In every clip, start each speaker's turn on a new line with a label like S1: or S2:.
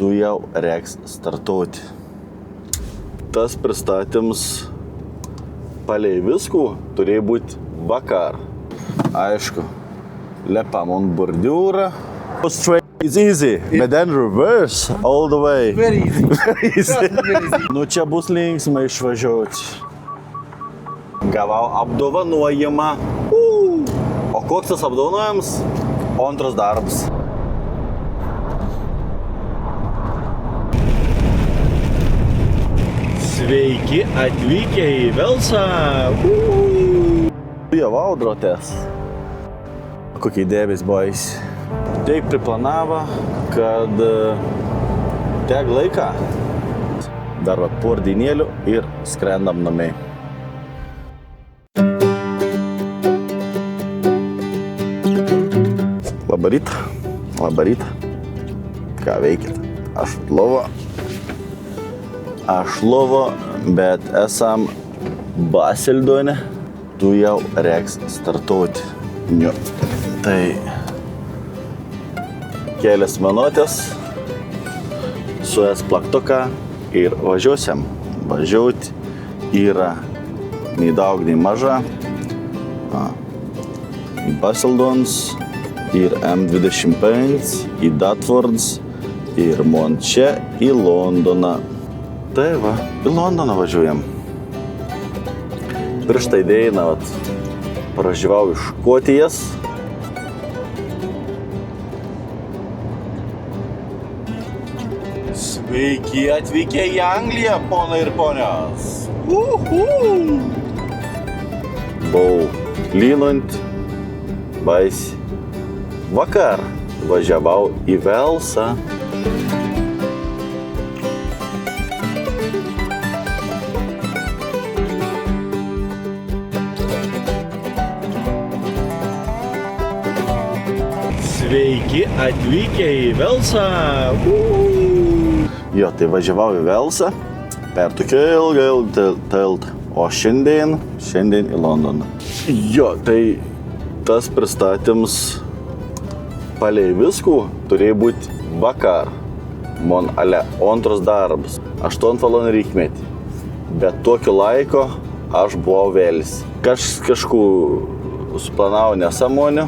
S1: tu jau reiks startuoti. Tas pristatymas palei viskų turėjo būti vakar. Aišku, lepam ant bordiūrą. Straight is easy, but then reverse all the way.
S2: Very easy.
S1: Very easy.
S2: Very easy.
S1: Nu čia bus linksma išvažiuoti. Gavau apdovanojimą. O koks tas apdovanojimas? Antras darbas. Sveiki atvykę į Velsą. Jau audrotės. Kokie dėbės boys. Taip priplanavo, kad teg laiką. Dar vat porą dienėlių ir skrendam namai. Labą rytą. Labą rytą. Ką veikit? Aš lovo, bet esam Basildone. Tu jau reiks startuoti. Jo. Tai kelias minutės suės plaktuką ir važiuosiam. Važiuoti yra nei daug, nei maža. Į Basildons ir M25, į Datfords ir mon čia į Londoną. Tai va, į Londoną važiuojam. Prieš tai dėjiną, pražyvau iš Škotijos. Sveiki atvykę į Angliją, ponai ir ponios. Buvau lynant, baisi. Vakar važiavau į Velsą. Sveiki atvykę į Velsą. Jo, tai važiavau į Velsą per tokį ilgą tiltą. O šiandien į Londoną. Jo, tai tas pristatymas palei viskų turėjo būti vakar. Man antras darbas. 8 valandų reikmėti. Bet tokio laiko aš buvau Velse. Kažkų suplanavo nesąmonę.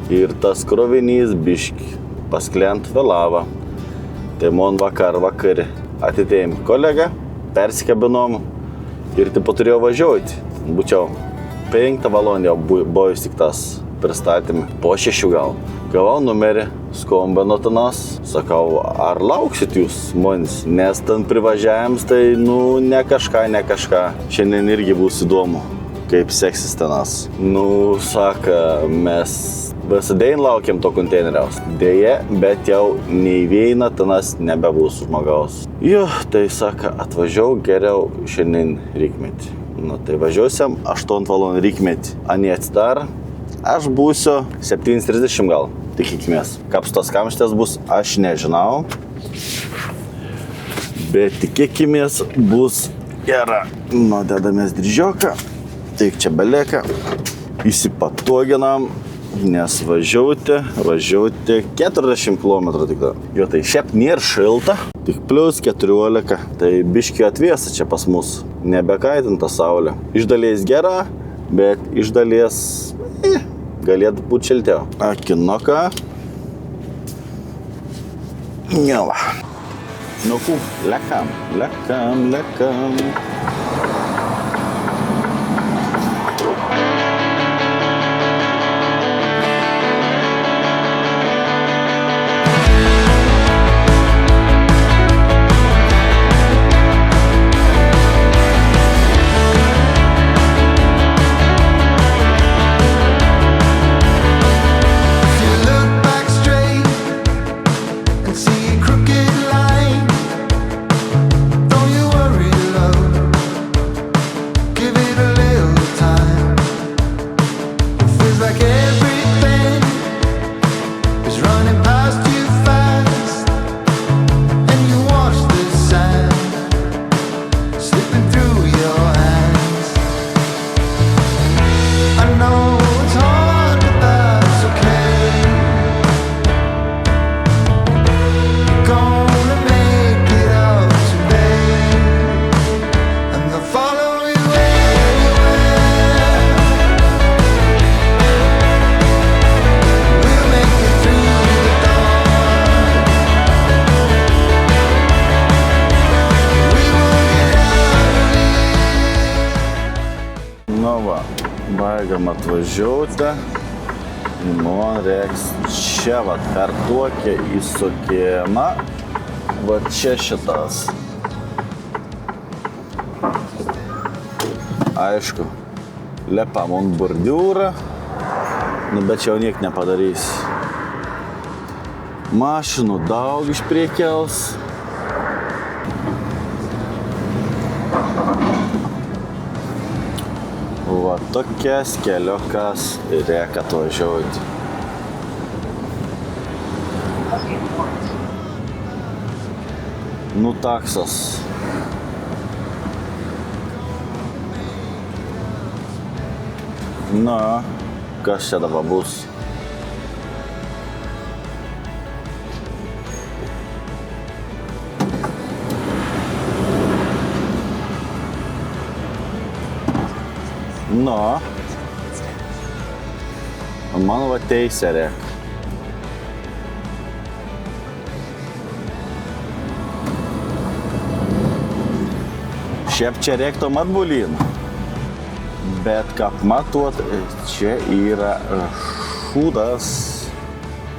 S1: Ir tas krovinys biški pasklent vėlavo. Tai man vakar atitėjom kolegą, persikabinom ir tipo turėjau važiuoti. Būčiau 5 valandą buvo tik tas pristatymai. Po 6 gal. Gavau numerį, skambino tenas. Sakau, ar lauksit jūs manis? Nes ten privažiavams tai ne kažką. Šiandien irgi bus įdomu, kaip seksis tenas. Saka, mes visada laukiam to konteineriaus. Deja, bet jau nei viena tenas nebebus žmogaus. Jo, tai saka, atvažiau geriau šiandien reikmėti. Tai važiuosiam 8 valandų reikmėti. Ani atsidar, aš būsiu 7:30 gal, tikėkimės. Kaps tos kamštės bus, aš nežinau. Bet tikėkimės bus gera. Dedamės dryžioką, tai čia beleka. Įsipatoginam. Nes važiuoti 40 km tik da. Jo, tai šiaip nėra šilta, tik plius 14. Tai biški atvėsa čia pas mus, nebekaitinta saulė. Iš dalies gera, bet iš dalies galėtų būti šiltiau. Akinoka. Njova. Lekam. bėgam atvažiuoti. Man reiks čia, vat, per tokią įsukimą. Va čia šitas. Aišku, lepam ant bordiūrą, nu bet čia jau niek nepadarys. Mašinų daug iš priekels. Va tokias keliokas reikia atvažiuoti. Nu taksas. Na, kas čia dabar bus? Nu, man va teisė reik. Šiaip čia reiktų matbulyn, bet kaip matot, čia yra šūdas.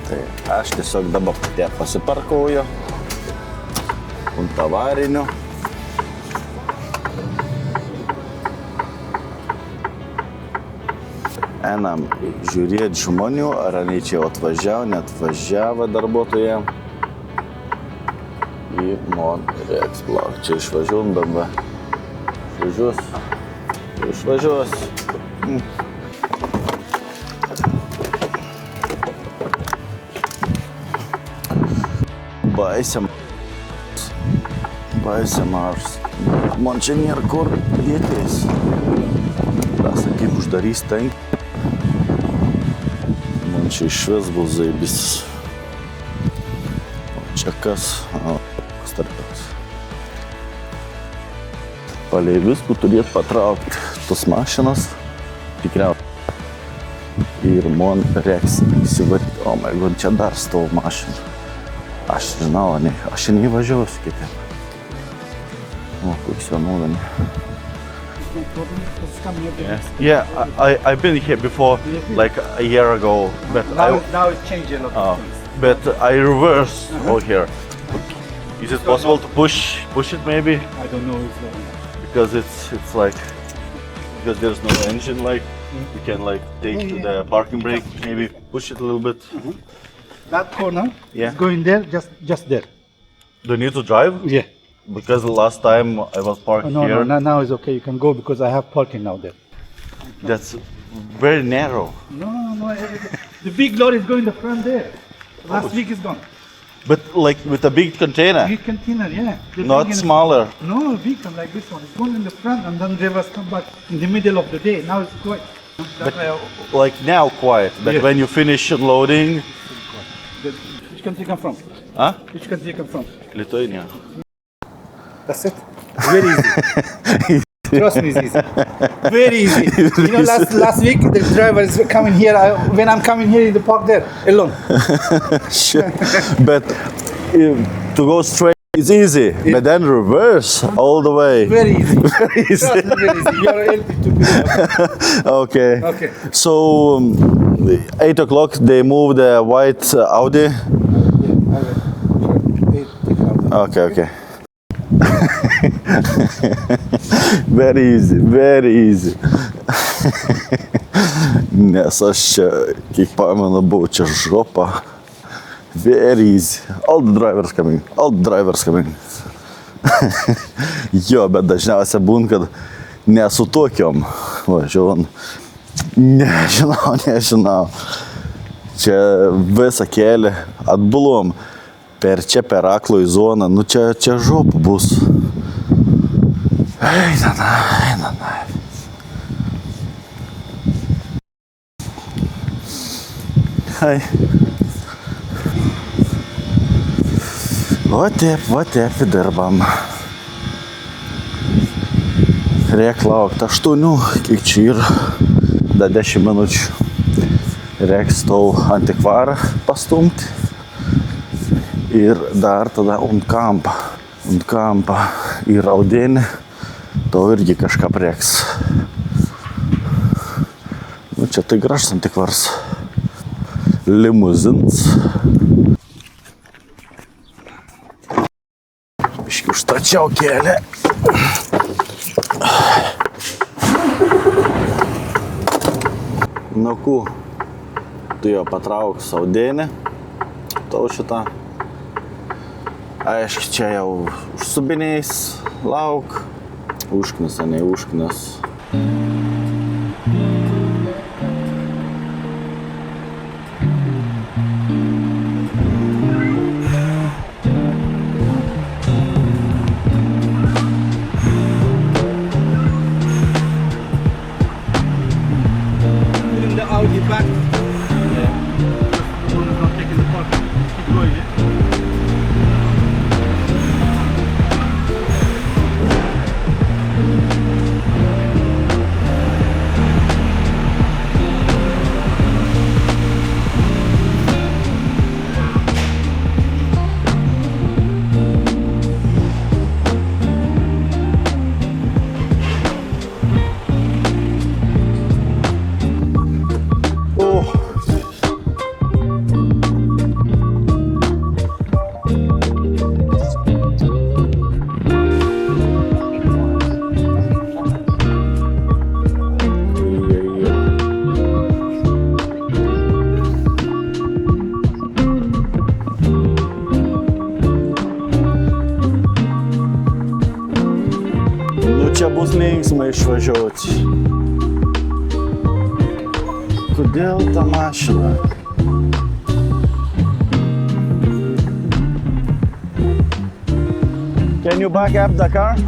S1: Tai aš tiesiog dabar pasiparkuoju ant avarinių. Einam žiūrėti žmonių, ar anie čia atvažiavo, neatvažiavo darbuotojai. Ir man reiks plauk. Čia išvažiuom dabar. Išvažiuos. Baisiam ars. Man čia nėra kur dėtis. Tas kaip uždarys tank. Čia išvis bus zaibis. O čia kas? Starpias. Palei viskų turėt patraukti tos mašinas. Tikriausiai. Ir man reiks įsivaryti. O my god, čia dar stov mašina. Aš žinau, aš neįvažiuosiu kitaip. O, koks vienuomenė.
S2: Yeah, I've been here before, like a year ago, but
S3: Now it's changed a lot of things.
S2: but I reverse all here. Is it possible to push it maybe?
S3: I don't know if
S2: Because it's like because there's no engine, like you can like take to the parking brake, maybe push it a little bit.
S3: that corner
S2: Yeah.
S3: is going there, just there.
S2: Do you need to drive?
S3: Yeah.
S2: Because the last time I was parked
S3: No,
S2: here,
S3: now it's okay. You can go because I have parking now there.
S2: that's very narrow.
S3: No. The big lorry is going the front there. Last week is gone.
S2: But like with a big container,
S3: Big container, yeah. The
S2: not
S3: big
S2: smaller.
S3: No, big one like this one. It's going in the front and then drivers come back in the middle of the day. Now it's quiet. That's why
S2: Like now quiet, but
S3: Yeah.
S2: when you finish unloading,
S3: which country you come from?
S2: huh?
S3: Which country you come from?
S2: Lithuania.
S3: That's it. Very easy. Trust me, it's easy. Very easy. You know, last week the driver is coming here. When I'm coming here in the park there alone.
S1: But to go straight is easy, but then reverse all the way.
S3: Very easy.
S1: Very easy.
S3: Trust me, very easy. You're healthy to be.
S1: Okay.
S3: Okay.
S1: So 8 o'clock they move the white Audi. Okay. Very easy. Nes aš čia, kiek pamenu, buvau čia žopa. Very easy. All the drivers coming. Jo, bet dažniausiai būna, kad nesu tokiom važiuon. Nežinau. Čia visą kelią atbulom. Per čia, per aklųjį zoną, nu čia žopų bus. Eina. Hai. Va taip dirbam. Reik laukti 8, kiek čia yra, da 10 minučių. Reiks tau antikvarą pastumti. Ir dar tada ant kampą į raudėnį, tau irgi kažką prieks. čia tai gražus antikvaras. Limuzins. Biški užstačiau kelią. Naku, tu jo patrauk saudėnį, tau šitą. Aišku, čia jau užsubiniais, lauk, užknis, ne užknis.
S3: Audi back. Yeah. Not taking the park. Keep going, yeah? Čia bus linksma išvažiuoti. Kodėl ta mašina? Can you back up the car?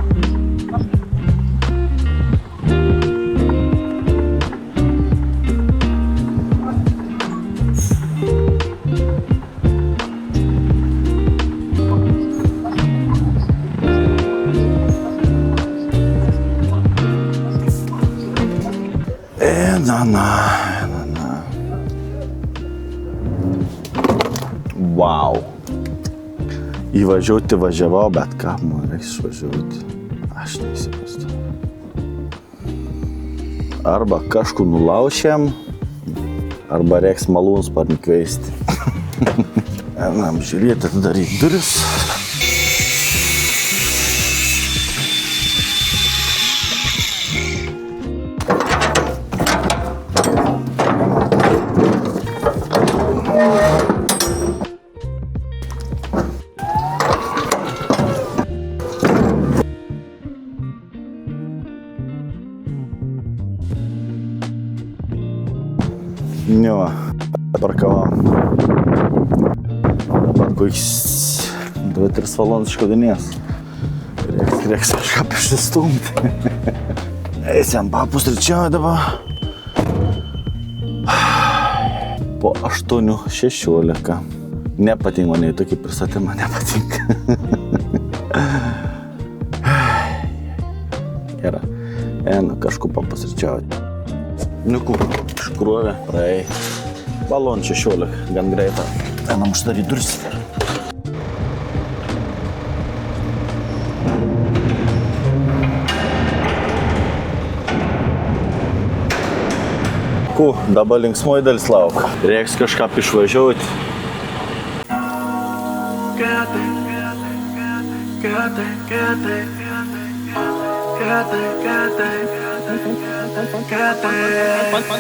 S3: Wow. Įvažiuoti važiavau, bet ką man reiks išvažiuoti? Aš neįsivaizduoju. Arba kažkur nulaušėm, arba reiks malūnsparnį kveisti. Einam žiūrėti, atidaryti duris. Jo, parkavom. Dabar kokius 2-3 valandas iškodinės. Reiks kažką prisistumti. Eisim papusryčiauju dabar. Po 8:16. Nepatinka man, tokį pristatymą nepatinka. Gerai, einu kažkur papusryčiauti. Niku, iškrovė, praėjai. Valandą 16, gan greitą. Einam uždaryti duris. Dabar linksmoji dalis lauk. Reiks kažką išvažiuoti.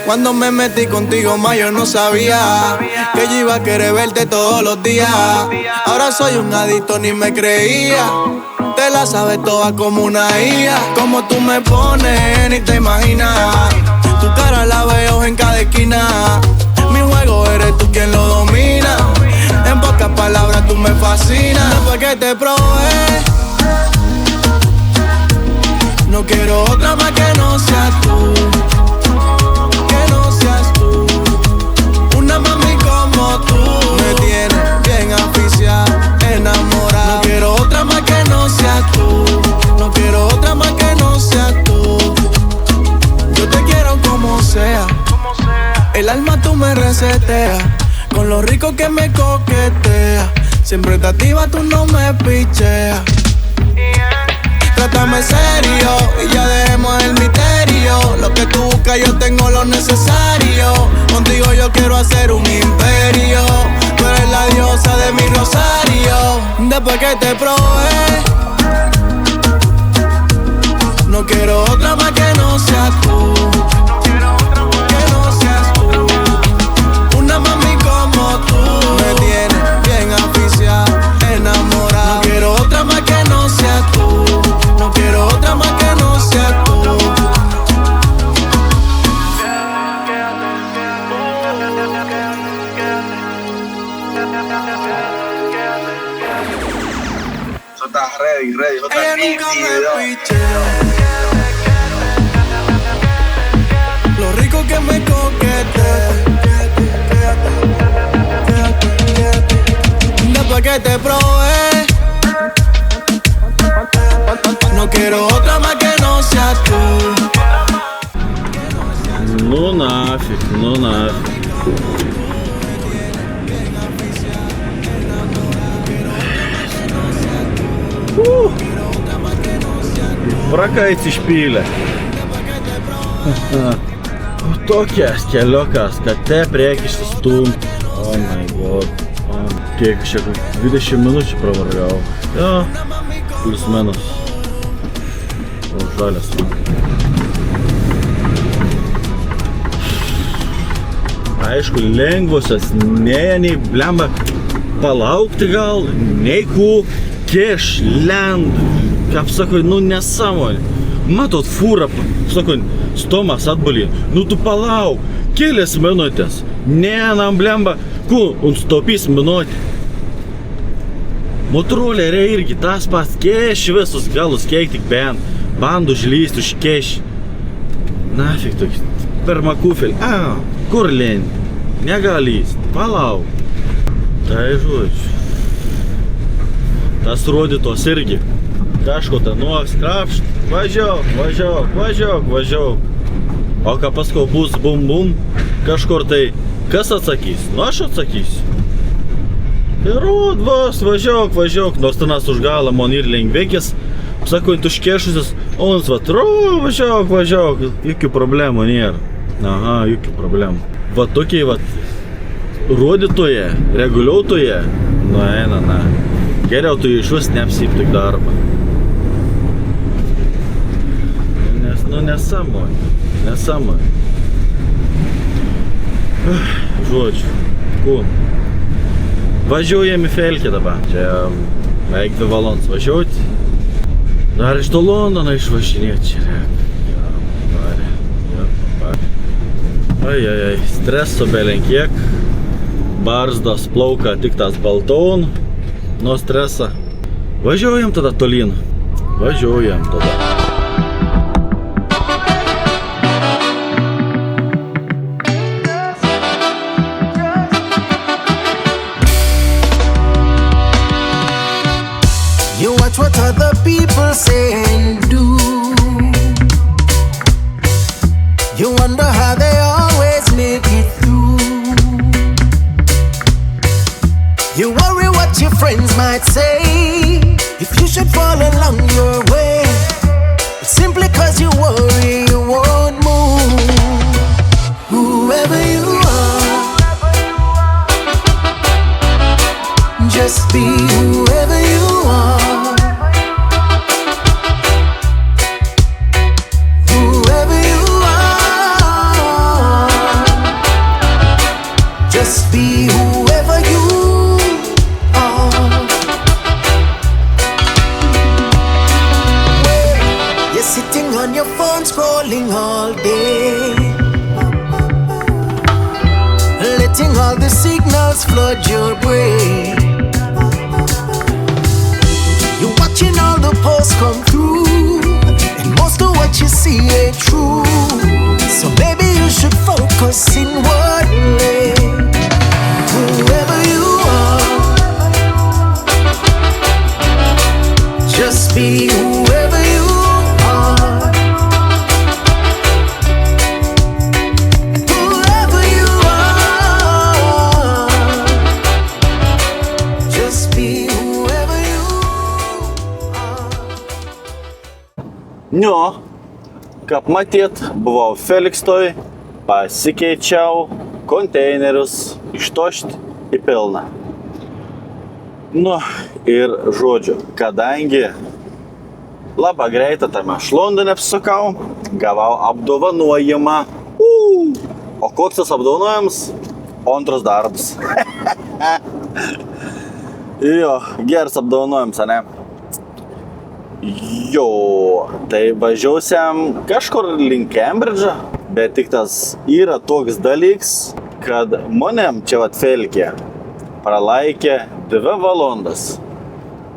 S4: Cuando me metí contigo más yo no sabía que yo iba a querer verte todos los días. Ahora soy un adicto, ni me creía. Te la sabes toda como una hija. Como tú me pones, ni te imaginas. Tu cara la veo en cada esquina. Mi juego eres tú quien lo domina. En pocas palabras tú me fascinas. Después que te probé, no quiero otra más que no seas tú. Que no seas tú. Una mami como tú me tiene bien aficiada, enamorada. No quiero otra más que no seas tú. No quiero otra más que no seas tú. Yo te quiero como sea. El alma tú me reseteas. Con lo rico que me coqueteas. Siempre te activa, tú no me picheas. Trátame serio y ya dejemos el misterio. Lo que tú buscas yo tengo lo necesario. quiero hacer un imperio. Tú eres la diosa de mi rosario. Después que te probé, no quiero otra más que no seas tú. Que no seas tú. Una mami como tú me tiene bien aficiado, enamorado. No quiero otra más que no seas tú. No quiero otra más que no seas tú.
S2: Eso está ready, eso está
S4: Ella nunca me pichea. Lo rico que me coquetea. Después que te probé, no quiero otra más que no seas tú.
S1: Ну нафиг, ну нафиг. Prakaici špylė. Tokias keliukas, kad te prieki išsistumt. Oh my god. Kiek aš čia 20 minučių pravargau. Jo, plius minus. O, žalias man. Aišku, lengvosios, nei blemba palaukti gal, nei ku, keš, lend, kaip sakau, nu nesąmonė. Matot, fūra, sakau, stomas atbalį, nu tu palauk, kelias minutės, ne, nam blemba, ku, un stopys minutė. Motoroleriai irgi tas pats, keš visus galus, kiek tik bandų žlyst už keš. Nafik tokį, per makufėlį, kur lenti? Negali įst, palauk. Tai žodžiu. Tas rodytos irgi. Kažko tą nuoks krapšt, važiuok. O ką paskau bus bum, kažkur tai kas atsakys? Nu aš atsakysiu. Tai rod, važiuok. Nors tenas už galą man ir lengvekis. Sakau, tuškėšusis, o ons važiuok. Jokių problemų nėra. Aha, jokių problemų. Va tokiai va rodytoje, reguliuotoje, na. Geriau tu iš neapsiptik darbą. Nes, nu, nesąmonė. Žodžiu, ku. Važiuojam į Felkę dabar. Čia beveik 2 valandas važiuoti. Dar iš to Londono išvažinėti čia. Ai, streso belenkiek. Barzdos plauka tik tas balton. Nuo streso. Važiuojam tada tolyn.
S4: You watch what other people say and do. You wonder how they always make it through. You worry what your friends might say if you should fall along your way. It's simply cause you worry you won't move. Whoever you are, just be whoever you are. Whoever you are, just be whoever you are. You're sitting on your phone scrolling all day, letting all the signals flood your brain. You're watching all the posts come through, and most of what you see ain't true. So baby, you should focus inwardly. Whoever you are, just be whoever you are. Whoever you are, just be whoever you are.
S1: Nio, kaip matyt, buvau Felikstoj, pasikeičiau, konteinerius, ištošti į pilną. Nu ir žodžiu, kadangi labai greitą tame aš Londone apsisukau, gavau apdovanojimą. O koks tas apdovanojimas? Antras darbas. Jo, geras apdovanojimas, ane? Jo, tai važiausiam kažkur link Cambridge'o, bet tik tas yra toks dalyks, kad manem čia vat Felkė pralaikė 2 valandas,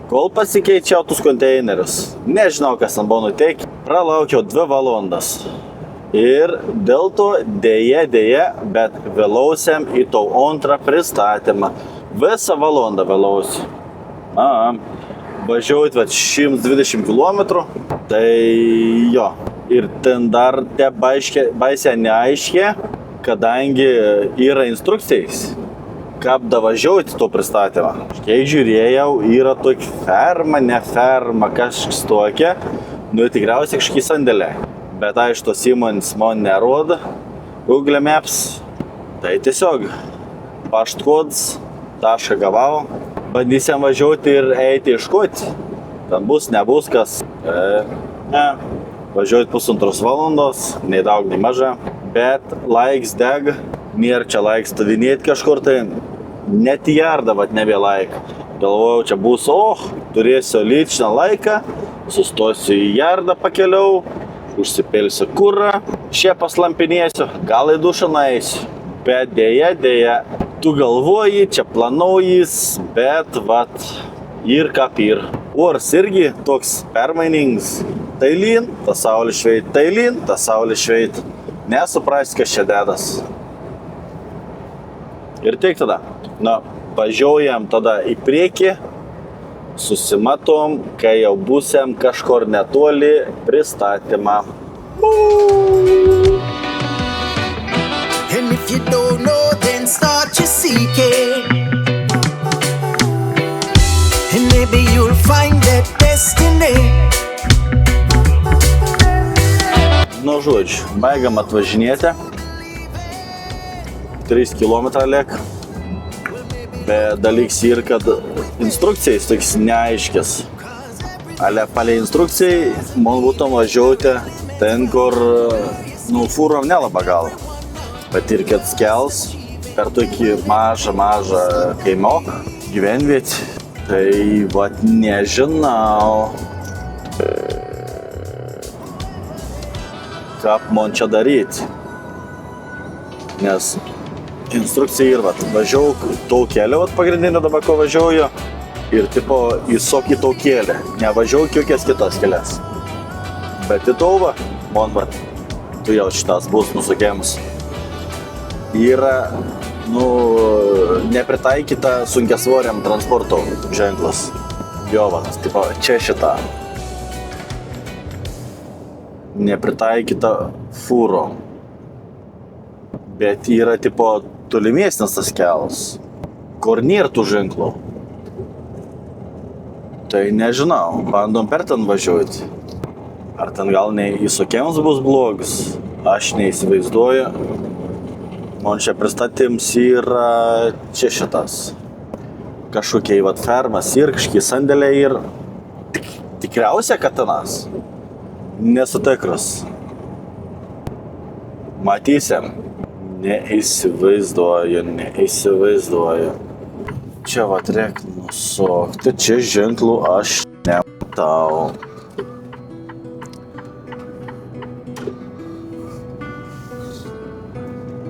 S1: kol pasikeičiau tus konteinerius. Nežinau, kas ten buvo nuteikti, pralaukiau 2 valandas. Ir dėl to dėja, bet vėlausiam į to antrą pristatymą. Visą valandą vėlausiu. Važiuojant 120 km, tai jo. Ir ten dar te baisiai neaiškia, kadangi yra instrukcijais, kaip davažiuoti to pristatymą. Kiek žiūrėjau, yra tokia ferma, ne ferma, kažkas tokia, nu tikriausiai kažkokie sandėliai. Bet aišku, tos įmonės man nerodo Google Maps. Tai tiesiog paštkodas, tašką gavau. Bandysiam važiuoti ir eiti iškoti. Ten bus, nebus kas. Važiuoti 1,5 valandos, nei daug, nei maža. Bet laiks deg, nėra čia laiks stavinėti kažkur, tai net į jardą, vat nebė laiką. Galvojau, čia bus, turėsiu lyčną laiką, sustosiu į jardą pakeliau, užsipilsiu kurą, čia paslampinėsiu, gal į dušą nueisiu. Bet dėja, tu galvoji, čia planuojis, bet vat ir kaip ir. Oras irgi toks permainingas. Tai lyn, ta saulė šveit, tai lyn, ta saulė šveit. Nesuprast, kas čia dedas. Ir tik tada, važiuojam tada į priekį, susimatom, kai jau būsim kažkur netoli pristatymą.
S4: And if you don't know, then start your seeking. And maybe you'll find that destiny.
S1: Nu, žodžiu, baigiam atvažinėti. 3 km liek. Bet dalyks ir, kad instrukcijais toks neaiškis. Ale palei instrukcijai, man būtų važiuoti ten, kur, fūrom nelaba gal. Bet ir kad skels per tokį mažą kaimoką gyvenvietį. Tai vat nežinau, kaip man čia daryti. Nes instrukcija ir važiuoju to kelią, pagrindinį dabar ko važiuoju. Ir tipo įsok į to kelią, nevažiuoju kokias kitas kelias. Bet į to man tu jau šitas bus nusukėms. Yra, nepritaikyta sunkiasvoriam transporto ženklas. Jo, tipo, čia šita. Nepritaikyta fūrom. Bet yra, tipo, tolimesnis tas kelias, kur nėra tų ženklų. Tai nežinau, bandom per ten važiuoti. Ar ten gal neįsukėms bus blogas, aš neįsivaizduoju. Man čia pristatyms yra čia šitas. Kažkokiai fermas ir kažkokie sandėliai ir tikriausia katinas. Nesu tikras. Matysim. Neįsivaizduoju. Čia reik nusukti, čia ženklų aš nematau.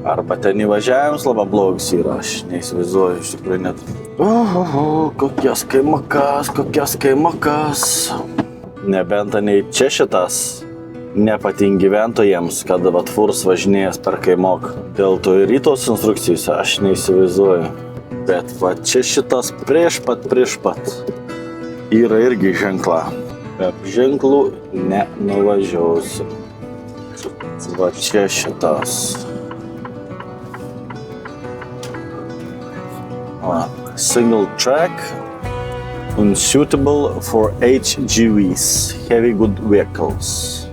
S1: Arba ten įvažiavimas labai blogas yra, aš neįsivaizduoju, iš tikrųjų net. Kokias kaimakas. Nebent nei čia šitas nepatinka gyventojams, kad fūrs važinėjas per kaimoką. Dėl to ir į tos instrukcijos aš neįsivaizduoju. Bet čia šitas prieš pat yra irgi ženkla. Be ženklų nenuvažiuosiu. Čia šitas. Single track, unsuitable for HGVs, heavy good vehicles.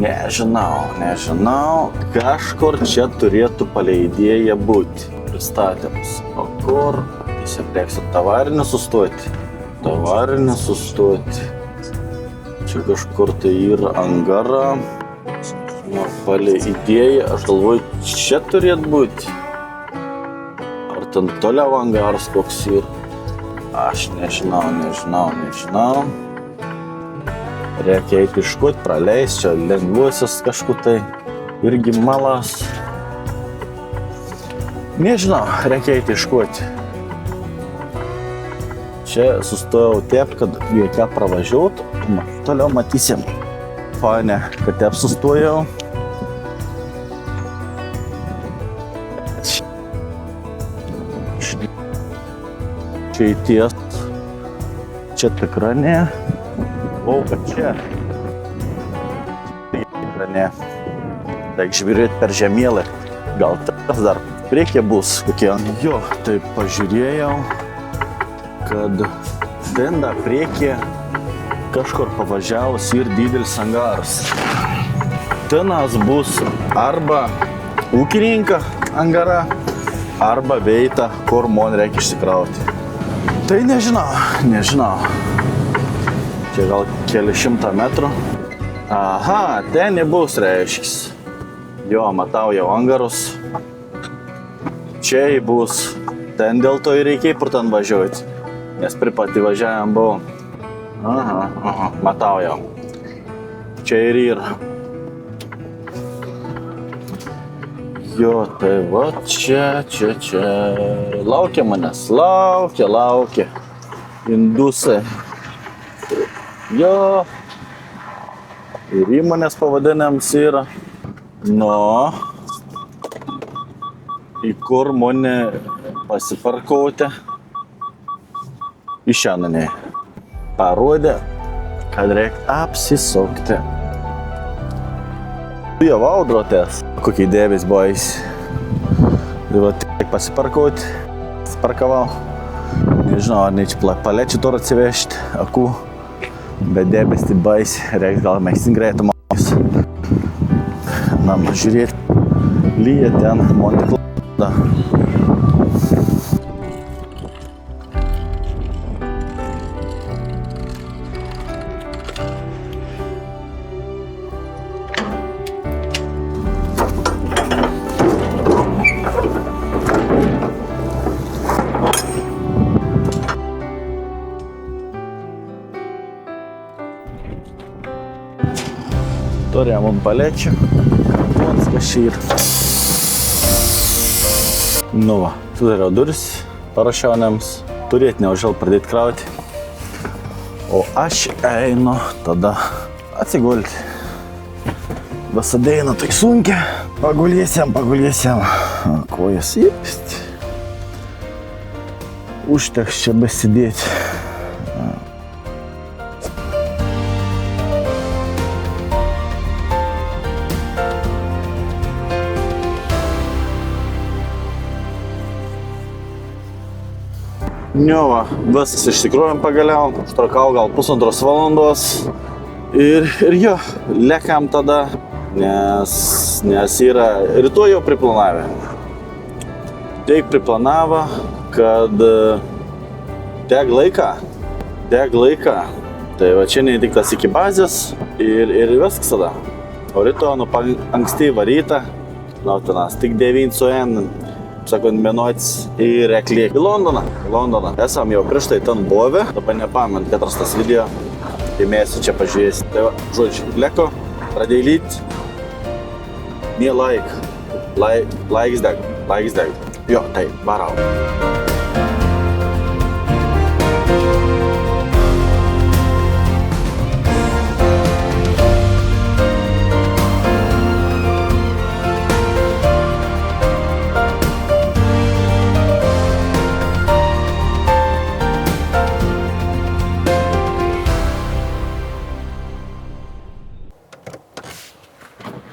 S1: Nežinau. Kažkur čia turėtų paleidėję būti pristatymas. O kur? Įsiprieksit tavarinį sustoti. Čia kažkur tai yra angara. Nu, paleidėję, aš galvoju, čia turėtų būti. Ar ten toliau angaras koks yra? Aš nežinau. Reikia eiti iškut, praleis, čia lengvuosius kažkur tai irgi malas. Nežinau, reikia eiti iškut. Čia sustojau taip, kad reikia pravažiuot, toliau matysim. Fainė, kad taip sustojau. Čia įties. Čia tikra ne. O, kad čia. Tikra ne. Reik žiūrėti per žemėlį. Gal tas dar priekyje bus kokie. Jo, taip pažiūrėjau, kad ten dar priekyje kažkur pavažiavus ir didelis angaras. Tenas bus arba ūkininka angara, arba veita, kur man reikia išsikrauti. Tai nežinau. Čia gal keli 100 metrų. Aha, ten nebus reiškis. Jo, matau jau angarus. Čia bus. Ten dėl to ir reikia kur ten važiuoti. Nes pripati važiavim buvau. Aha, matau jau. Čia ir yra. Jo, tai va čia. Laukia manęs, laukia. Indusai. Jo. Ir įmonės pavadinimas yra. Nu. Į kur mane pasiparkauti. Į šiandien parodė, kad reikia apsisukti. Jau audrotės. Kokie debes boys. Tai va, tik pasiparkauti. Parkavau. Nežinau, ar ne čia palečių tur atsivežti, akų. Bet debes tai baisi. Reiks gal mėgsin greitų maus. Na, žiūrėti. Lyja ten, Monteklada. Turėjom ant palečių, kartonas kažkaip. Nu va, sudariau duris parašiaunėms, turėti neužėl pradėti krauti. O aš einu tada atsigulti. Vasadeina tai sunkia, pagulėsiam. Kojas įpist. Užteks čia besidėti. Niova, viskas iš tikrųjų pagaliau, užtrukau gal 1,5 valandos ir jo, lekam tada, nes yra rytoj jau priplanavę. Taip priplanavo, kad deg laiką, tai va čia ne tik tas iki bazės ir viskas tada. O rytoj anksti varyta, tenas tik 9 suėn. Sakant, minuotis ir ekliek į Londoną. Esam jau prieš tai ten buvę, dabar nepamint, kad tas video, tai mėsiu čia pažiūrėsi. Tai va, žodžiu, leko, pradėjai lyti, nie laiks deg. Jo, tai, varau.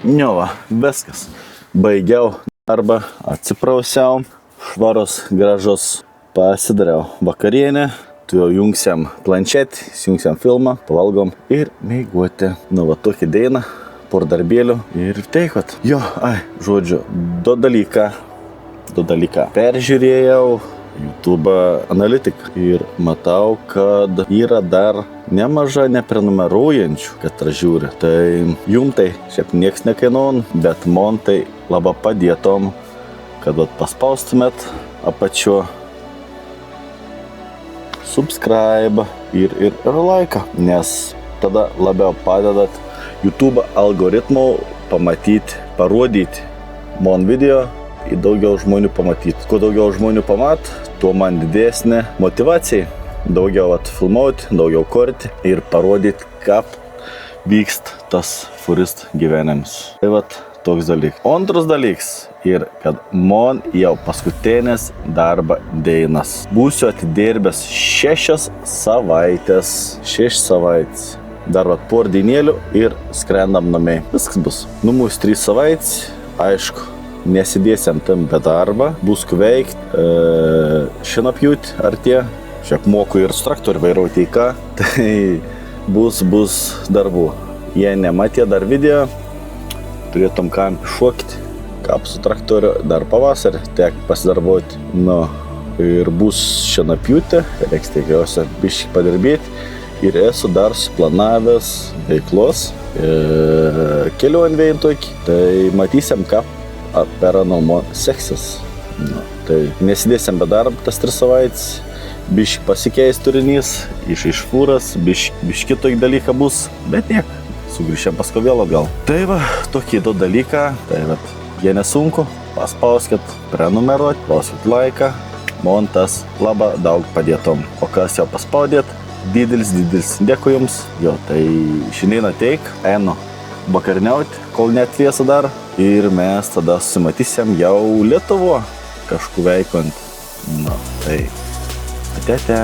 S1: Niova, viskas. Baigiau darbą, atsiprausiau, švarus, gražus, pasidariau vakarienę, tu jau jungsiam planšetį, jungsiam filmą, pavalgom ir mėguoti. Nu va, tokį dainą por darbėlių ir taip, kad jo, žodžiu, du dalyką peržiūrėjau YouTube analitiką ir matau, kad yra dar nemaža neprenumeruojančių, kad žiūri. Tai jum tai šiaip nieks nekainuon, bet man tai labai padėtom, kad paspaustumėt apačio subscribe ir laiką, nes tada labiau padedat YouTube algoritmų parodyti man video į daugiau žmonių pamatyti. Kuo daugiau žmonių pamat, tuo man didesnė motivacija. Daugiau filmuoti, daugiau kurti ir parodyti, kaip vyksta tas furist gyvenimas. Tai toks dalykas. Antras dalykas ir kad man jau paskutinis darbo dienas. Būsiu atidirbęs 6 savaitės. Dar porą dienėlių ir skrendam namai. Viskas bus. Mūsų 3 savaitės, aišku, nesidėsim tam be darbą, bus veikti, šienapjūti artė. Šiaip moku ir su traktoriu vairuoti į ką, tai bus darbų. Jie nematė dar video, turėtum kam šokti, kaip su traktoriu, dar pavasarį, tek pasidarbuoti. Ir bus šienapjūti, reiks tikiuosi biškį padirbėti. Ir esu dar suplanavęs veiklos, kelionį vien tokį, tai matysim, kaip per nuomo seksis. Tai nesidėsim be darbą tas 3 savaitės, biškį pasikeis turinys, iš fūras, biškį tokį dalyką bus, bet niek, sugrįšėm paskui vėl atgal. Tai tokie 2 dalyką, tai jie nesunku, paspauskit, prenumeruoti, spauskit laiką, man tas labai daug padėtom. O kas jau paspaudėt, didelis dėkui jums. Jo, tai šiandien ateik, einu vakariniauti, kol neatvėsa dar. Ir mes tada susimatysim jau Lietuvo kažkur veikant. Tai ate.